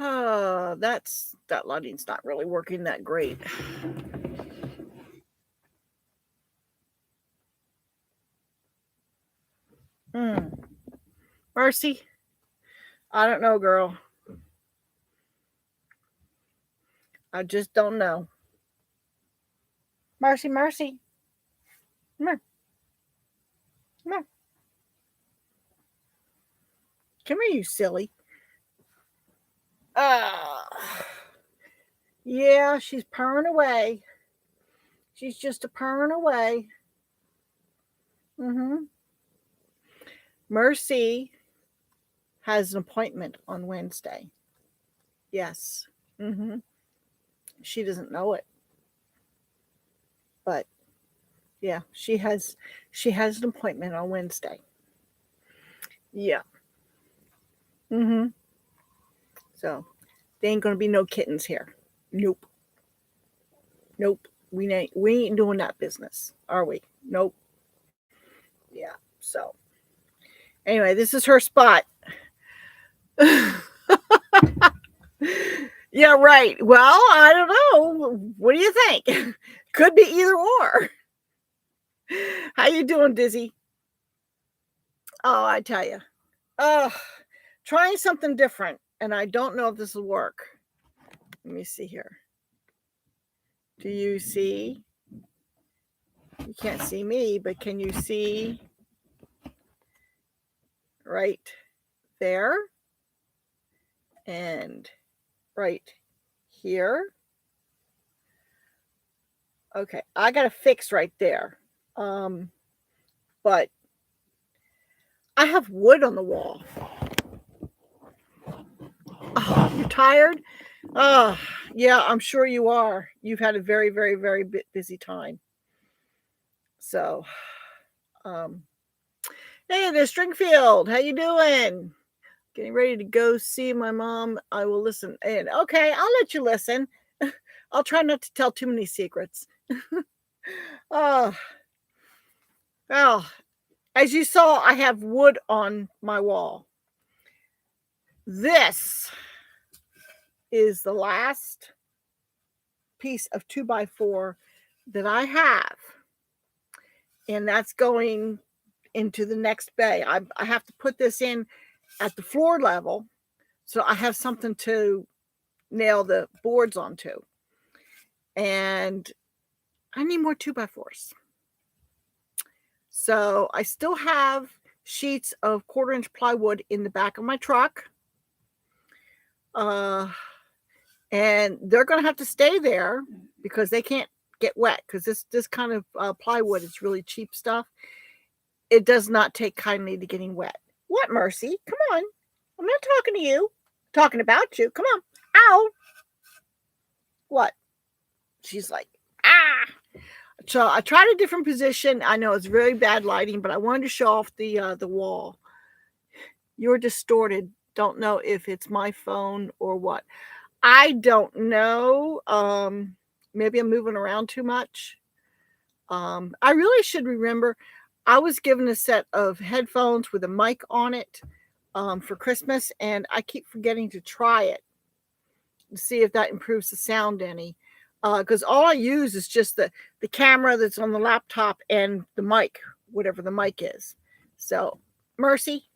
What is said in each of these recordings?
That lighting's not really working that great. Hmm. Mercy, I don't know, girl. I just don't know. Mercy, Mercy, come here, come here, come here, you silly. Ah, yeah, she's purring away. She's just a purring away. Mm-hmm. Mercy has an appointment on Wednesday. Yes. Mm-hmm. She doesn't know it, but yeah, she has an appointment on Wednesday. Yeah. Mm-hmm. So there ain't gonna be no kittens here. Nope. Nope. We ain't doing that business, are we? Nope. Yeah. So anyway, this is her spot. Yeah, right. Well, I don't know. What do you think? Could be either or. How you doing, Dizzy? Oh, I tell you. Oh, trying something different, and I don't know if this will work. Let me see here. Do you see? You can't see me, but can you see right there and right here? Okay, I got to fix right there. Um, but I have wood on the wall. Oh, you're tired? Oh, yeah, I'm sure you are. You've had a very, very, very busy time. So, um, hey, there's Stringfield. How you doing? Getting ready to go see my mom. I will listen. And okay, I'll let you listen. I'll try not to tell too many secrets. Oh, well, as you saw, I have wood on my wall. This is the last piece of 2x4 that I have, and that's going into the next bay. I have to put this in at the floor level, so I have something to nail the boards onto. And I need more 2x4s. So I still have sheets of 1/4 inch plywood in the back of my truck. And they're going to have to stay there because they can't get wet, because this kind of plywood is really cheap stuff. It does not take kindly to getting wet. What, Mercy? Come on. I'm not talking to you. I'm talking about you. Come on. Ow. What? She's like, ah. So I tried a different position. I know it's very bad lighting, but I wanted to show off the wall. You're distorted. Don't know if it's my phone or what. I don't know. Maybe I'm moving around too much. I really should remember. I was given a set of headphones with a mic on it for Christmas, and I keep forgetting to try it to see if that improves the sound any. Because all I use is just the camera that's on the laptop and the mic, whatever the mic is. So, Mercy,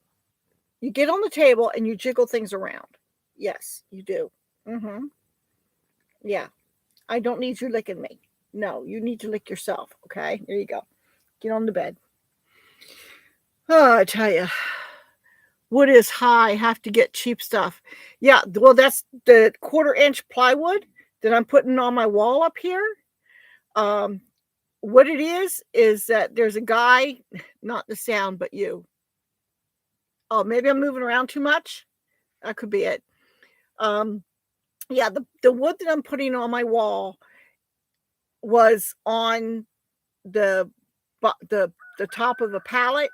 you get on the table and you jiggle things around. Yes, you do. Mm-hmm. Yeah. I don't need you licking me. No, you need to lick yourself. Okay. There you go. Get on the bed. Oh, I tell you, wood is high. Have to get cheap stuff. Yeah. Well, that's the 1/4 inch plywood that I'm putting on my wall up here. Um, what it is that there's a guy, not the sound, but you. Oh, maybe I'm moving around too much. That could be it. Um, yeah, the wood that I'm putting on my wall was on the the the top of a pallet,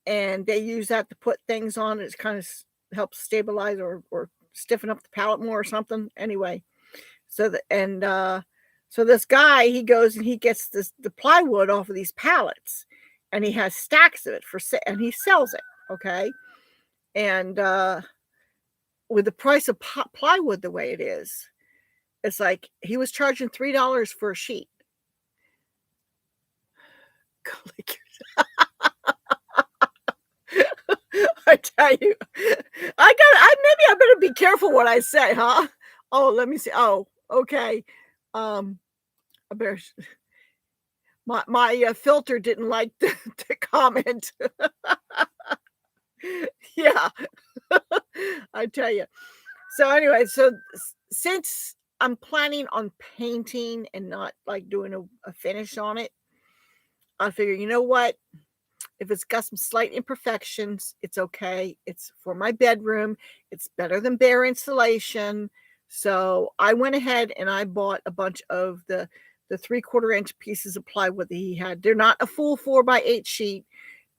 and they use that to put things on. It kind of helps stabilize or stiffen up the pallet more or something. Anyway, so this guy, he goes and he gets the plywood off of these pallets, and he has stacks of it and he sells it. Okay, and with the price of plywood the way it is, it's like he was charging $3 for a sheet. I tell you, maybe I better be careful what I say, huh? Oh, let me see. Oh, okay. I better. My filter didn't like the comment. Yeah, I tell you. So anyway, so since I'm planning on painting and not like doing a finish on it, I figure, you know what? If it's got some slight imperfections, it's okay. It's for my bedroom. It's better than bare insulation. So I went ahead and I bought a bunch of the 3/4 inch pieces of plywood that he had. They're not a full 4x8 sheet.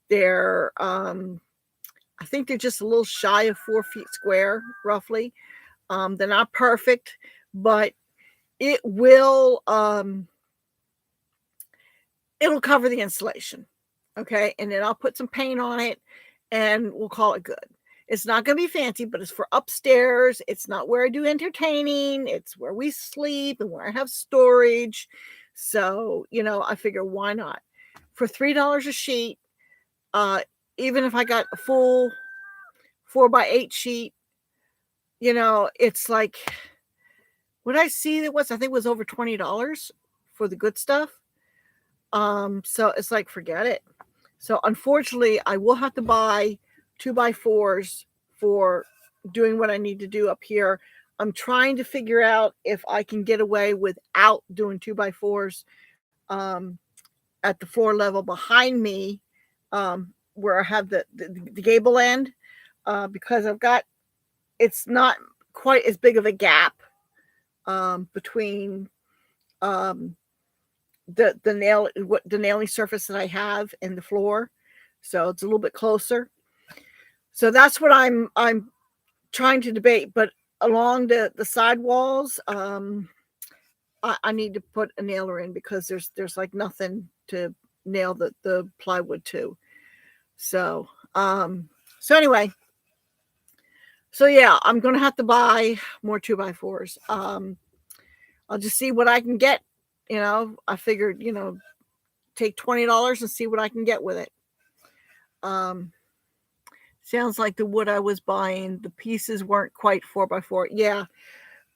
They're I think they're just a little shy of 4 feet square, roughly. They're not perfect, but it will it'll cover the insulation. Okay, and then I'll put some paint on it and we'll call it good. It's not going to be fancy, but it's for upstairs. It's not where I do entertaining. It's where we sleep and where I have storage. So, I figure why not? For $3 a sheet, even if I got a full 4x8 sheet, it's like what I see I think it was over $20 for the good stuff. So it's like, forget it. So unfortunately, I will have to buy 2x4s for doing what I need to do up here. I'm trying to figure out if I can get away without doing 2x4s at the floor level behind me, where I have the gable end, because it's not quite as big of a gap between the nailing surface that I have and the floor, so it's a little bit closer. So that's what I'm trying to debate. But along the side walls, I need to put a nailer in because there's like nothing to nail the plywood to. So anyway, so yeah, I'm gonna have to buy more 2x4s. I'll just see what I can get. I figured, take $20 and see what I can get with it. Sounds like the wood I was buying, the pieces weren't quite 4x4. Yeah,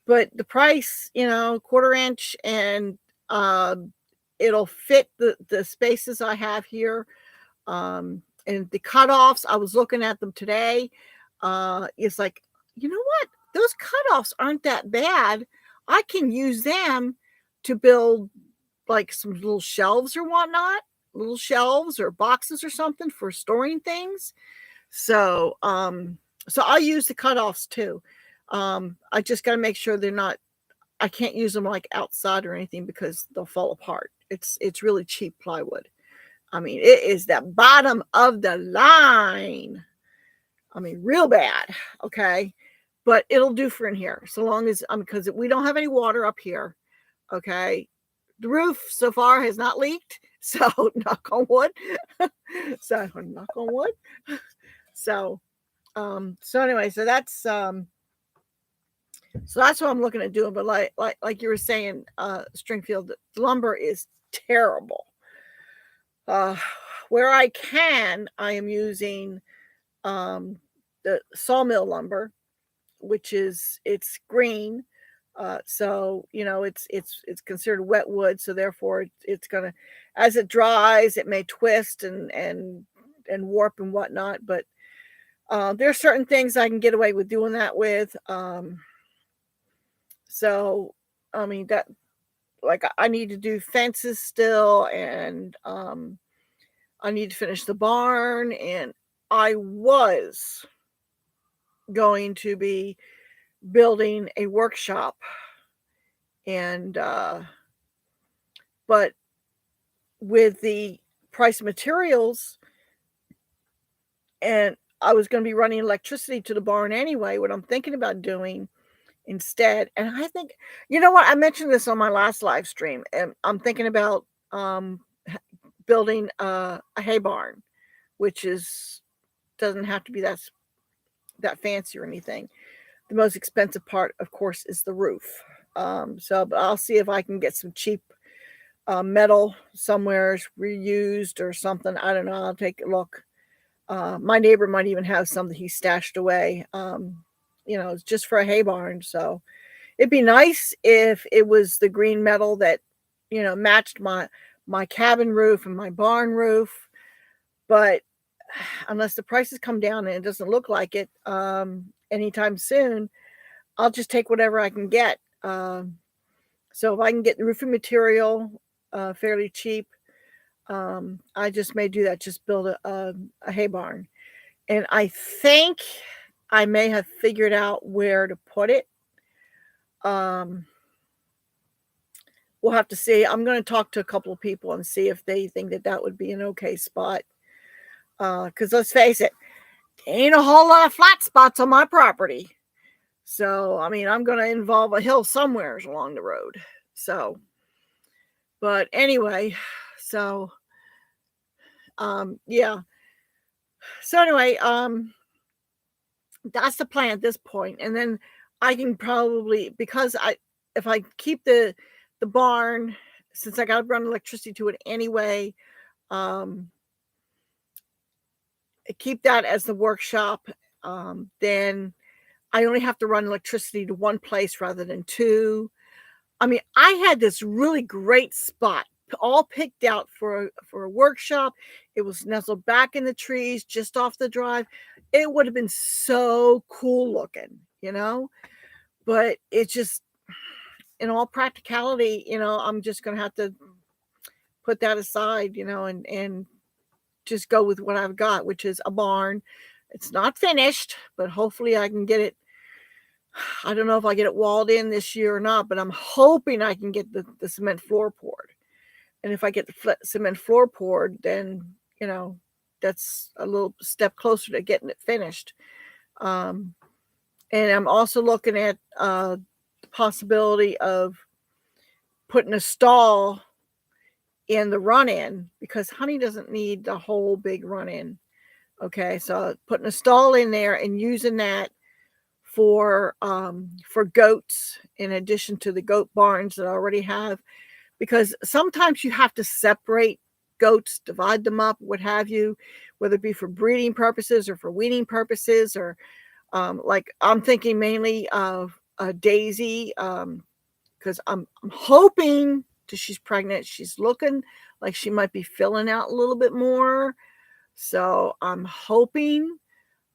but the price, 1/4 inch, and it'll fit the spaces I have here. And the cutoffs, I was looking at them today. It's like, you know what? Those cutoffs aren't that bad. I can use them to build like some little shelves or whatnot, little shelves or boxes or something for storing things. So, I'll use the cutoffs too. I just got to make sure I can't use them like outside or anything because they'll fall apart. It's really cheap plywood. I mean, it is the bottom of the line. I mean, real bad. Okay. But it'll do for in here. So long as, because we don't have any water up here. Okay. The roof so far has not leaked. So knock on wood. So knock on wood. So anyway, so that's what I'm looking at doing. But like you were saying, Stringfield, the lumber is terrible. Where I am using the sawmill lumber, which it's green. So it's considered wet wood. So therefore, it's gonna, as it dries, it may twist and warp and whatnot. But there are certain things I can get away with doing that with. So I mean that, like, I need to do fences still, and I need to finish the barn, and I was going to be building a workshop, and but with the price of materials, and I was going to be running electricity to the barn anyway, what I'm thinking about doing instead, and I think, you know what, I mentioned this on my last live stream, and I'm thinking about building a hay barn, which doesn't have to be that fancy or anything. the most expensive part, of course, is the roof. But I'll see if I can get some cheap metal somewhere reused or something. I don't know. I'll take a look. My neighbor might even have something he stashed away, just for a hay barn. So it'd be nice if it was the green metal that, matched my cabin roof and my barn roof. But unless the prices come down and it doesn't look like it anytime soon, I'll just take whatever I can get. So if I can get the roofing material fairly cheap, I just may do that. Just build a hay barn, and I think I may have figured out where to put it. We'll have to see. I'm going to talk to a couple of people and see if they think that would be an okay spot. Because let's face it, there ain't a whole lot of flat spots on my property. So, I mean, I'm going to involve a hill somewhere along the road. So, but anyway, so, yeah. So anyway, that's the plan at this point. And then I can probably, because if I keep the barn, since I got to run electricity to it anyway, keep that as the workshop, then I only have to run electricity to one place rather than two. I mean, I had this really great spot all picked out for a workshop. It was nestled back in the trees just off the drive. It would have been so cool looking, but it just, in all practicality, I'm just going to have to put that aside, and just go with what I've got, which is a barn. It's not finished, but hopefully I can get it. I don't know if I get it walled in this year or not, but I'm hoping I can get the cement floor poured. And if I get the cement floor poured, then, that's a little step closer to getting it finished. And I'm also looking at the possibility of putting a stall in the run-in, because Honey doesn't need the whole big run-in. Okay, so putting a stall in there and using that for goats, in addition to the goat barns that I already have, because sometimes you have to separate goats, divide them up, what have you, whether it be for breeding purposes or for weaning purposes, or like I'm thinking mainly of Daisy, because I'm hoping that she's pregnant. She's looking like she might be filling out a little bit more. So I'm hoping,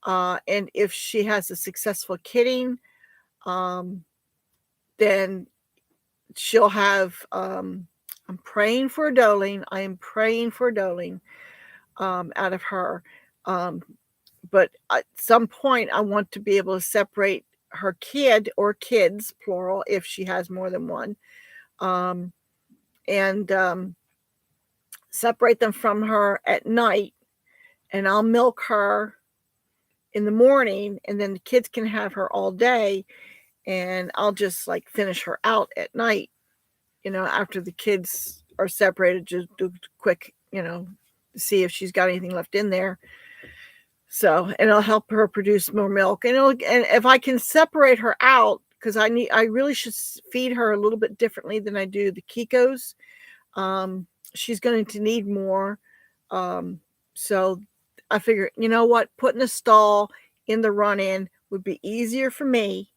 and if she has a successful kidding, then she'll have, I'm praying for a doeling. I am praying for a doeling out of her. But at some point, I want to be able to separate her kid, or kids, plural, if she has more than one, and separate them from her at night. And I'll milk her in the morning, and then the kids can have her all day. And I'll just like finish her out at night, after the kids are separated, just do quick, see if she's got anything left in there. So, and it'll help her produce more milk. And if I can separate her out, because I really should feed her a little bit differently than I do the Kikos. She's going to need more. So I figure, putting a stall in the run-in would be easier for me,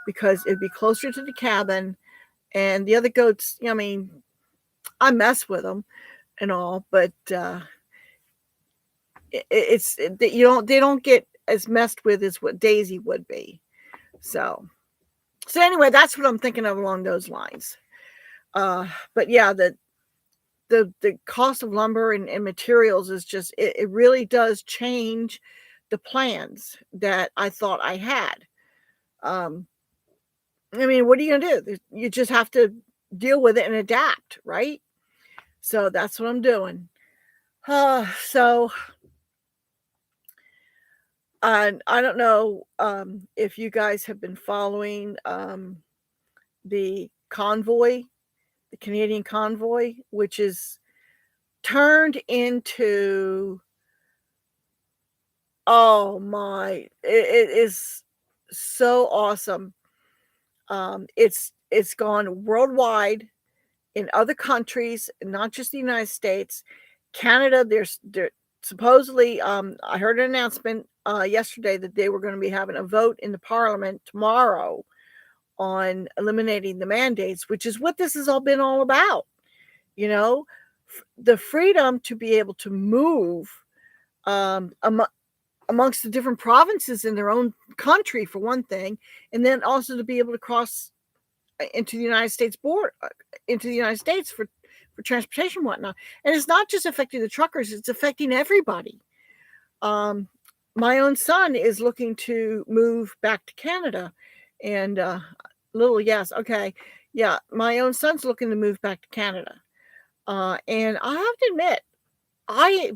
because it'd be closer to the cabin. And the other goats, I mean, I mess with them and all, but they don't get as messed with as what Daisy would be. So anyway, that's what I'm thinking of along those lines. But yeah, the cost of lumber and materials is just, it really does change the plans that I thought I had. I mean, what are you going to do? You just have to deal with it and adapt, right? So that's what I'm doing. So I don't know if you guys have been following the convoy, the Canadian convoy, which is turned into, oh my, it is so awesome. It's gone worldwide in other countries, not just the United States. Canada, there supposedly, I heard an announcement yesterday that they were going to be having a vote in the parliament tomorrow on eliminating the mandates, which is what this has all been all about. You know, the freedom to be able to move amongst the different provinces in their own country, for one thing, and then also to be able to cross into the United States border, into the United States for transportation and whatnot. And it's not just affecting the truckers, it's affecting everybody. My own son is looking to move back to Canada, and little yes, okay, yeah, my own son's looking to move back to Canada, and I have to admit,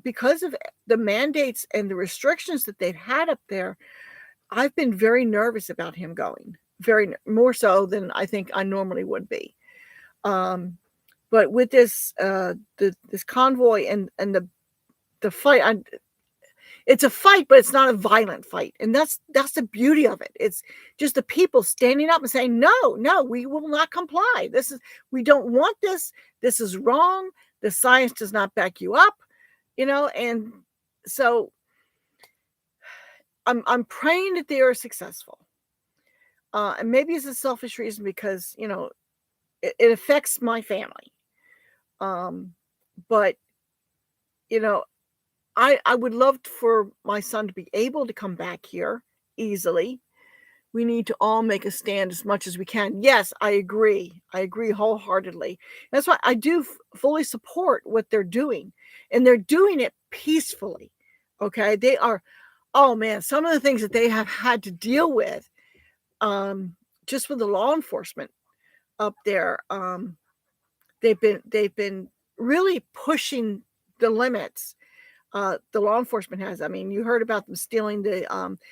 because of the mandates and the restrictions that they've had up there, I've been very nervous about him going, very more so than I think I normally would be. But with this this convoy and the fight, it's a fight, but it's not a violent fight, and that's the beauty of it. It's just the people standing up and saying, no, we will not comply. We don't want this. This is wrong. The science does not back you up, and so I'm praying that they are successful. And maybe it's a selfish reason because it affects my family. But I would love for my son to be able to come back here easily. We need to all make a stand as much as we can. Yes, I agree. I agree wholeheartedly. That's why I do fully support what they're doing, and they're doing it peacefully. Okay, they are. Oh man, some of the things that they have had to deal with, just with the law enforcement up there, they've been really pushing the limits. The law enforcement has. I mean, you heard about them stealing the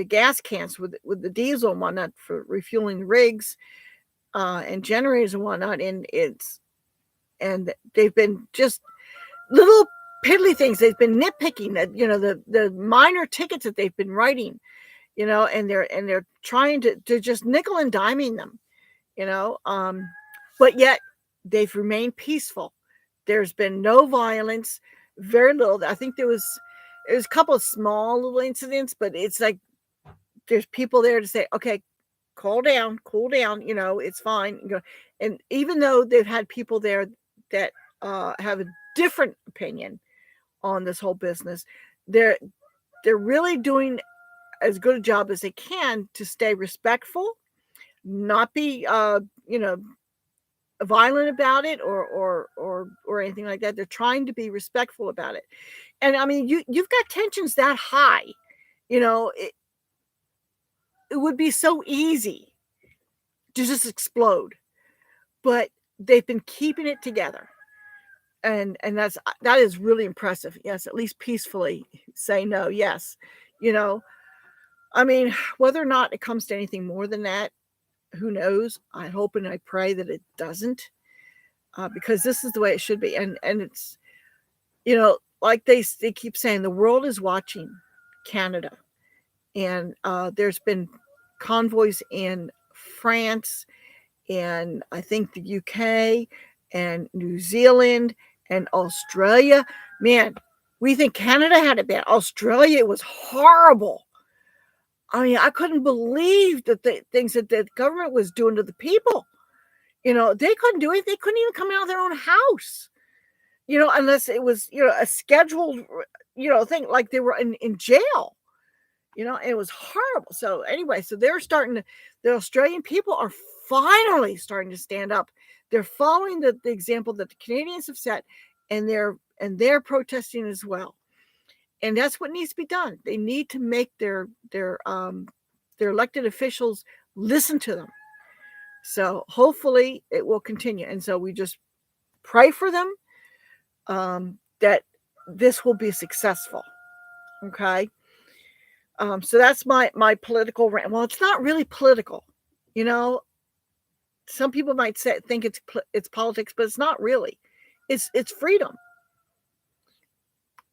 gas cans with the diesel and whatnot for refueling the rigs and generators and whatnot. And they've been just little piddly things. They've been nitpicking that, the minor tickets that they've been writing, and they're trying to just nickel and diming them, but yet they've remained peaceful. There's been no violence, very little. I think there was a couple of small little incidents, but it's like there's people there to say, okay, cool down, it's fine. And even though they've had people there that have a different opinion on this whole business, they're really doing as good a job as they can to stay respectful, not be violent about it or anything like that. They're trying to be respectful about it. And I mean, you've got tensions that high, it would be so easy to just explode, but they've been keeping it together. And that is really impressive. Yes, at least peacefully say no. Yes. I mean, whether or not it comes to anything more than that, who knows? I hope and I pray that it doesn't, because this is the way it should be. And it's, like they keep saying, the world is watching Canada. And there's been convoys in France and I think the UK and New Zealand and Australia. Man, we think Canada had it bad. Australia was horrible. I mean, I couldn't believe that the things that the government was doing to the people. They couldn't do it. They couldn't even come out of their own house, unless it was, a scheduled, thing, like they were in jail, and it was horrible. So anyway, so the Australian people are finally starting to stand up. They're following the example that the Canadians have set, and they're protesting as well. And that's what needs to be done. They need to make their elected officials listen to them. So hopefully it will continue. And so we just pray for them, that this will be successful. Okay. So that's my political rant. Well, it's not really political. Some people might think it's politics, but it's not really. It's freedom.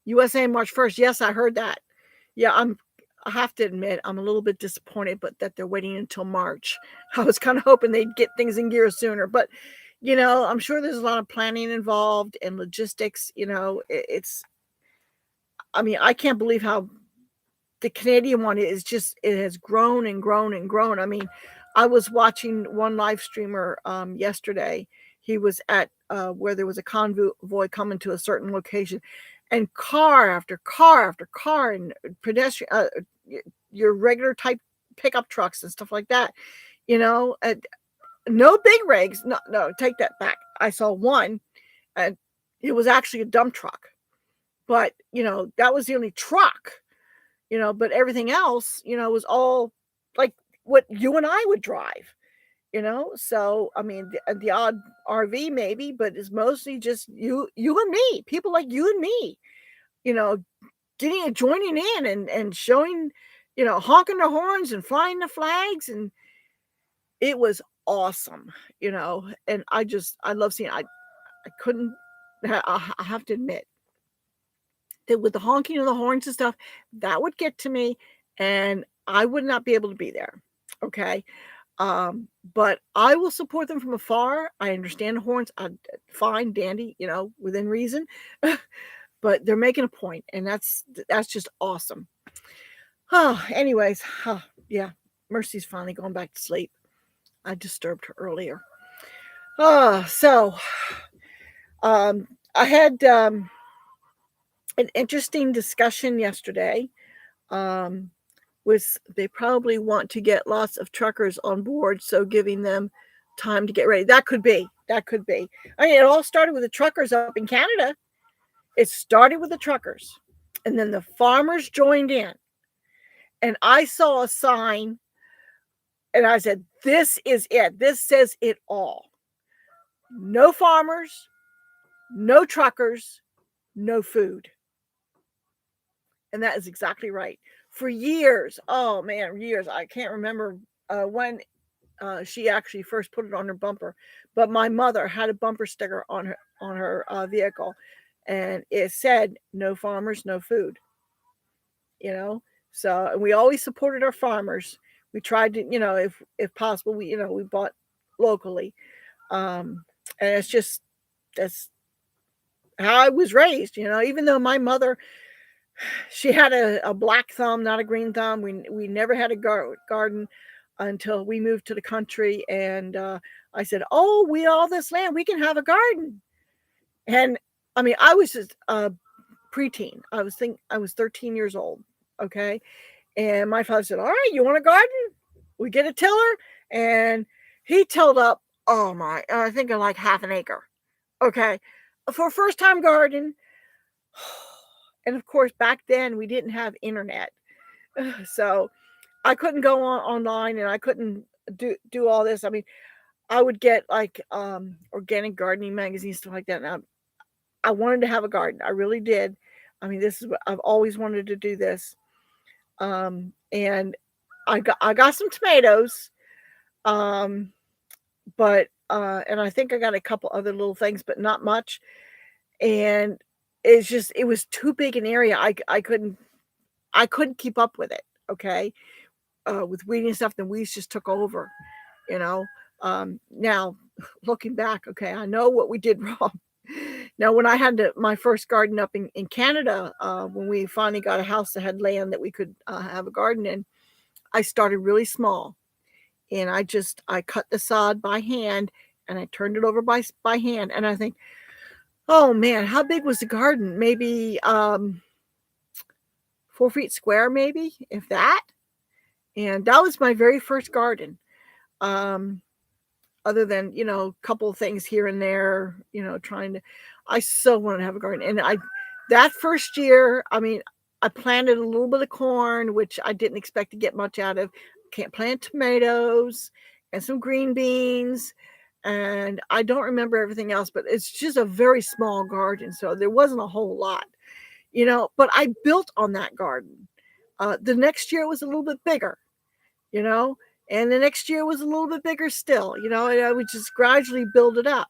USA March 1st. Yes, I heard that. Yeah, I have to admit, I'm a little bit disappointed, but that they're waiting until March. I was kind of hoping they'd get things in gear sooner, but I'm sure there's a lot of planning involved and logistics. It's, I mean, I can't believe how the Canadian one is just, it has grown and grown and grown. I mean, I was watching one live streamer yesterday. He was at where there was a convoy coming to a certain location, and car after car after car, and pedestrian, your regular type pickup trucks and stuff like that. No big rigs. No, no, take that back. I saw one, and it was actually a dump truck, but that was the only truck. But everything else, was all like what you and I would drive. So I mean, the odd RV maybe, but it's mostly just you and me, people like you and me, you know, joining in and showing, honking the horns and flying the flags, and it was awesome. And I love seeing. I couldn't. I have to admit that with the honking of the horns and stuff, that would get to me, and I would not be able to be there. Okay. But I will support them from afar. I understand the horns. Fine, dandy, within reason. But they're making a point, and that's just awesome. Anyways, yeah, Mercy's finally going back to sleep. I disturbed her earlier. So I had an interesting discussion yesterday. They probably want to get lots of truckers on board, so giving them time to get ready. That could be. I mean, it all started with the truckers up in Canada. It started with the truckers, and then the farmers joined in. And I saw a sign, and I said, this is it. This says it all. No farmers, no truckers, no food. And that is exactly right. For years, oh man, years. I can't remember when she actually first put it on her bumper, but my mother had a bumper sticker on her vehicle, and it said, "No farmers, no food." So, and we always supported our farmers. We tried to, if possible, we bought locally, and that's how I was raised. Even though my mother, she had a black thumb, not a green thumb. We never had a garden until we moved to the country, and I said, "Oh, we all this land, we can have a garden." And I mean, I was just a preteen. I was 13 years old. Okay, and my father said, "All right, you want a garden? We get a tiller," and he tilled up. Oh my, I think of like half an acre. Okay, for a first time garden. And of course, back then we didn't have internet, so I couldn't go online, and I couldn't do all this. I mean, I would get like organic gardening magazines, stuff like that. And I wanted to have a garden. I really did. I mean, this is what I've always wanted to do. This, and I got some tomatoes, but and I think I got a couple other little things, but not much. And it was too big an area. I couldn't keep up with it. Okay, with weeding and stuff, the weeds just took over. Now looking back, okay, I know what we did wrong. Now, when I had my first garden up in Canada, when we finally got a house that had land that we could have a garden in, I started really small, and I cut the sod by hand, and I turned it over by hand, and I think, oh man, how big was the garden? Maybe 4 feet square, maybe, if that. And that was my very first garden. Other than, a couple of things here and there, I so wanted to have a garden. And that first year, I mean, I planted a little bit of corn, which I didn't expect to get much out of. Can't plant tomatoes and some green beans. And I don't remember everything else, but it's just a very small garden. So there wasn't a whole lot, but I built on that garden. The next year it was a little bit bigger, and the next year was a little bit bigger still, and I would just gradually build it up,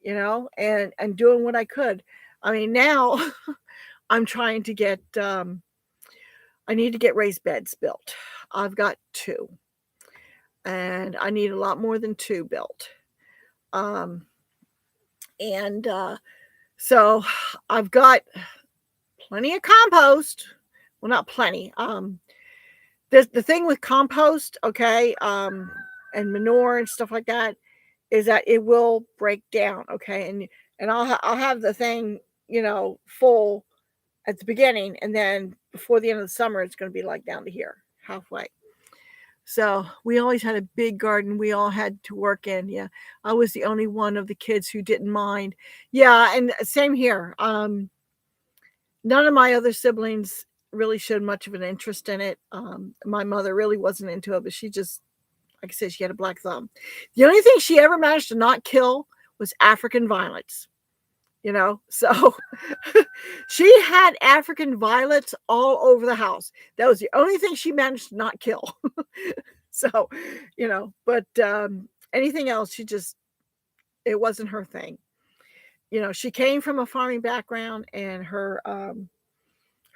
and doing what I could. I mean, now I'm trying to get, I I need to get raised beds built. I've got 2, and I need a lot more than 2 built. Um, and so I've got plenty of compost. Well, not plenty. There's the thing with compost, okay, and manure and stuff like that is that it will break down, okay, and I'll have the thing, full at the beginning, and then before the end of the summer, it's going to be like down to here, halfway. So we always had a big garden we all had to work in. Yeah, I was the only one of the kids who didn't mind. Yeah, and same here. None of my other siblings really showed much of an interest in it. My mother really wasn't into it, but she just, like I said, she had a black thumb. The only thing she ever managed to not kill was African violets. So she had African violets all over the house. That was the only thing she managed to not kill. So, but anything else, it wasn't her thing. She came from a farming background, and her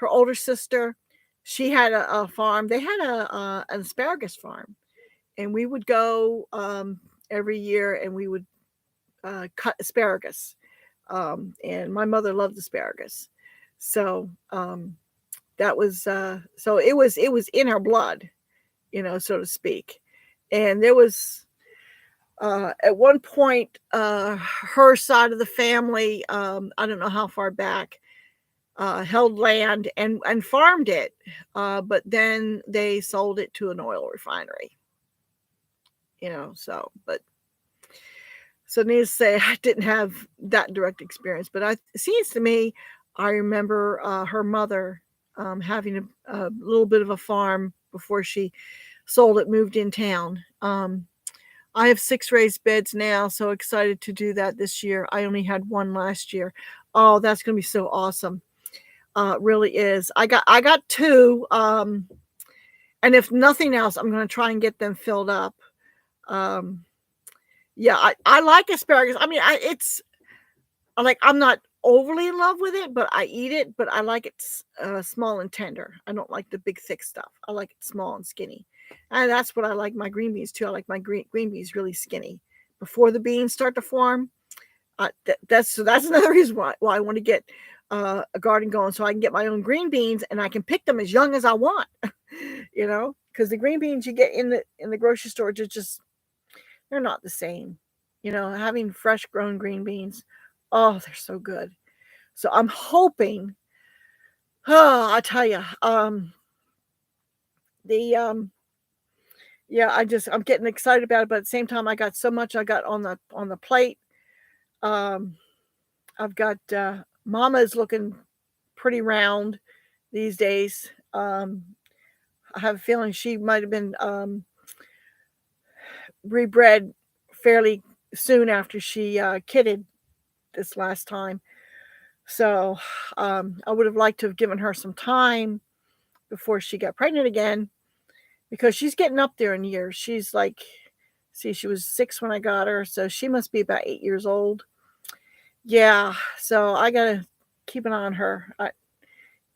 older sister, she had a farm. They had an asparagus farm, and we would go every year, and we would cut asparagus. And my mother loved asparagus, so that was so it was in her blood, so to speak. And there was at one point her side of the family, I don't know how far back, held land and farmed it, but then they sold it to an oil refinery. So needless to say, I didn't have that direct experience, but it seems to me, I remember her mother having a little bit of a farm before she sold it, moved in town. I have 6 raised beds now, so excited to do that this year. I only had 1 last year. Oh, that's going to be so awesome. Really is. I got 2, and if nothing else, I'm going to try and get them filled up. Yeah, I like asparagus. I mean, I'm not overly in love with it, but I eat it. But I like it small and tender. I don't like the big thick stuff. I like it small and skinny, and that's what I like my green beans too. I like my green beans really skinny before the beans start to form. That's another reason why I want to get a garden going, so I can get my own green beans and I can pick them as young as I want. Because the green beans you get in the grocery store they're not the same. Having fresh grown green beans, oh, they're so good. So I'm hoping, I tell you, yeah, I'm getting excited about it, but at the same time, I got so much I got on the plate. I've got Mama is looking pretty round these days. I have a feeling she might have been rebred fairly soon after she kidded this last time. So I would have liked to have given her some time before she got pregnant again, because she's getting up there in years. She's like, she was 6 when I got her, so she must be about 8 years old. Yeah, so I gotta keep an eye on her. I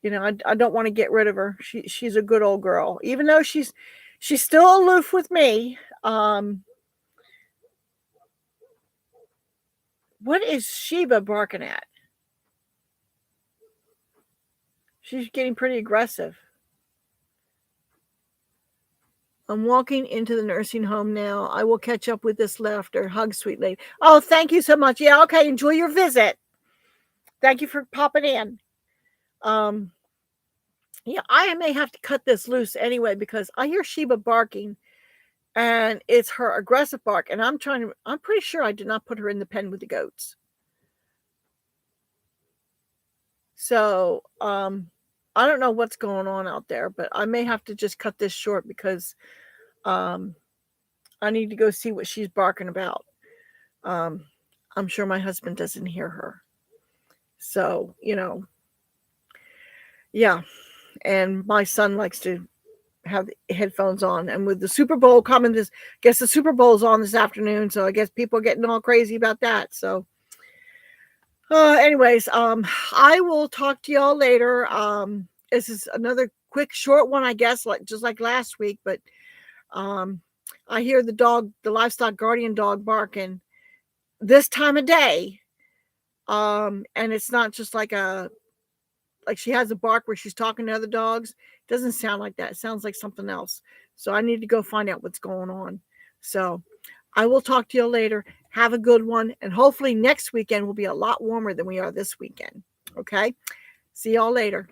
don't want to get rid of her. She's a good old girl, even though she's still aloof with me. What is Sheba barking at? She's getting pretty aggressive. I'm walking into the nursing home now. I will catch up with this laughter. Hug, sweet lady. Oh, thank you so much. Yeah, okay. Enjoy your visit. Thank you for popping in. Yeah, I may have to cut this loose anyway, because I hear Sheba barking, and it's her aggressive bark. And I'm pretty sure I did not put her in the pen with the goats. So, I don't know what's going on out there, but I may have to just cut this short, because I need to go see what she's barking about. I'm sure my husband doesn't hear her. So, yeah. And my son likes to have headphones on. And with the Super Bowl coming, guess the Super Bowl's on this afternoon. So I guess people are getting all crazy about that. So, anyways, I will talk to y'all later. This is another quick, short one, I guess, like just like last week. But I hear the livestock guardian dog barking this time of day. And it's not just like she has a bark where she's talking to other dogs. It doesn't sound like that. It sounds like something else. So I need to go find out what's going on. So I will talk to you later. Have a good one. And hopefully next weekend will be a lot warmer than we are this weekend. Okay. See y'all later.